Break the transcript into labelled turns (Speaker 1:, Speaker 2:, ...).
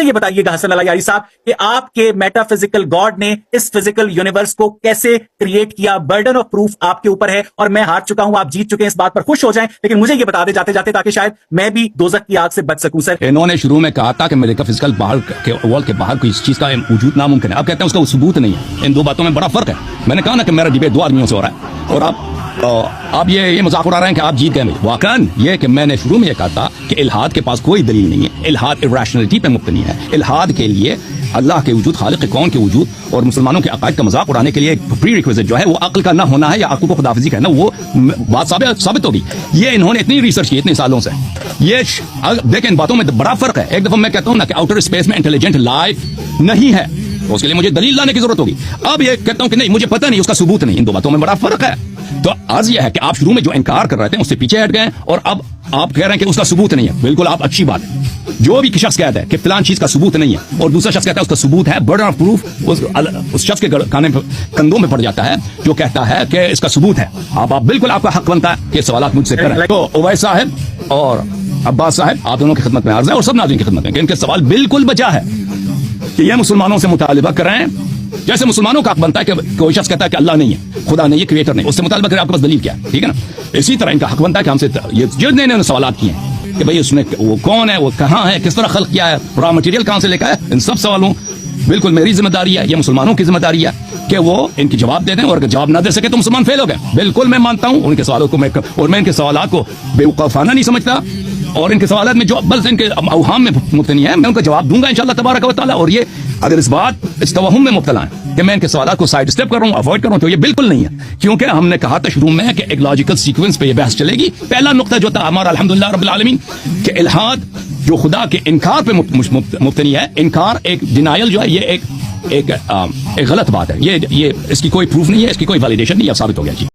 Speaker 1: یہ بتائیے گا حسن اللہ یاری صاحب کہ آپ کے میٹا فزیکل گاڈ نے اس فزیکل یونیورس کو کیسے کریٹ کیا؟ برڈن آف پروف آپ کے اوپر ہے اور میں ہار چکا ہوں، آپ جیت چکے ہیں، اس بات پر خوش ہو جائیں، لیکن مجھے یہ بتا دے جاتے جاتے تاکہ شاید میں بھی دوزخ کی آگ سے بچ سکوں. سر
Speaker 2: انہوں نے شروع میں کہا تھا کہ میرے کا فزیکل باہر کے ورلڈ کے باہر کوئی چیز کا وجود ناممکن ہے، اب کہتے ہیں اس کا ثبوت نہیں ہے. ان دو باتوں میں بڑا فرق ہے. میں نے کہا نا کہ میرا ڈبیٹ دو آدمیوں سے ہو رہا ہے اور آپ یہ مذاق اڑا رہے ہیں کہ آپ جیت گئے. واقعاً یہ کہ میں نے شروع میں یہ کہا تھا کہ الحاد کے پاس کوئی دلیل نہیں ہے، الحاد irrationality پہ مبتنی ہے. الحاد کے لیے اللہ کے وجود، خالق کون کے وجود اور مسلمانوں کے عقائد کا مذاق اڑانے کے لیے ایک پری ریکویزٹ جو ہے وہ عقل کا نہ ہونا ہے یا عقل کو خداحافظی کہنا، وہ بات ثابت ہوگی. یہ انہوں نے اتنی ریسرچ کی اتنے سالوں سے. یہ دیکھیں ان باتوں میں بڑا فرق ہے. ایک دفعہ میں کہتا ہوں نا کہ آؤٹر اسپیس میں انٹیلیجنٹ لائف نہیں ہے، تو اس کے لیے مجھے دلیل لانے کی ضرورت ہوگی. اب یہ کہتا ہوں کہ نہیں مجھے پتہ نہیں، اس کا ثبوت نہیں. ان دو باتوں میں بڑا فرق ہے. تو عرض یہ ہے کہ آپ شروع میں جو انکار کر رہے تھے اس سے پیچھے ہٹ گئے اور اب آپ کہہ رہے ہیں کہ اس کا ثبوت نہیں ہے. بالکل آپ اچھی بات ہے. جو بھی شخص کہتا ہے کہ فلان چیز کا ثبوت نہیں ہے اور دوسرا شخص کہتا ہے اس کا ثبوت ہے، برڈن آف پروف اس شخص کے کندھوں میں پڑ جاتا ہے جو کہتا ہے کہ اس کا ثبوت ہے. آپ بالکل آپ کا حق بنتا ہے کہ سوالات مجھ سے کریں. تو اویس صاحب اور عباس صاحب آپ دونوں کی خدمت میں عرض ہے اور سب ناظرین کی خدمت میں کہ ان کے سوال بالکل بجا ہے کہ یہ مسلمانوں سے مطالبہ کریں. جیسے مسلمانوں کا حق بنتا ہے کہ کوئی شخص کہتا ہے کہ اللہ نہیں ہے، خدا نہیں ہے، کریٹر نہیں، اس سے مطالبہ کرے آپ کے پاس دلیل کیا ہے. ٹھیک ہے نا. اسی طرح ان کا حق بنتا ہے کہ ہم سے یہ جتنے انہوں نے سوالات کیے ہیں کہ بھئی اس نے وہ کون ہے، وہ کہاں ہے، کس طرح خلق کیا ہے، را مٹیریل کہاں سے لے کے آیا، ان سب سوالوں بالکل میری ذمہ داری ہے، یہ مسلمانوں کی ذمہ داری ہے کہ وہ ان کی جواب دے دیں. اور اگر جواب نہ دے سکے تو مسلمان فیل ہو گئے. بالکل میں مانتا ہوں ان کے سوالوں کو اور میں ان کے سوالات کو بیوقوفانہ نہیں سمجھتا اور ان کے سوالات میں جو بلکہ ان کے اوہام میں مبتنی ہے میں ان کا جواب دوں گا انشاءاللہ تبارک و تعالی. اور یہ اگر اس بات اس توہم میں مبتلا ہے کہ میں ان کے سوالات کو سائڈ اسٹیپ کر رہا ہوں، اوائڈ کر رہا ہوں، تو یہ بالکل نہیں ہے. کیونکہ ہم نے کہا تھا شروع میں کہ ایک لاجیکل سیکوینس پہ یہ بحث چلے گی. پہلا نقطہ جو تھا ہمارا الحمدللہ رب العالمین کہ الحاد جو خدا کے انکار پہ مبتنی ہے. انکار ایک ڈینائل جو ہے یہ ایک غلط بات ہے. یہ اس کی کوئی پروف نہیں ہے، اس کی کوئی ویلیڈیشن نہیں ہے. ثابت ہو گیا. جی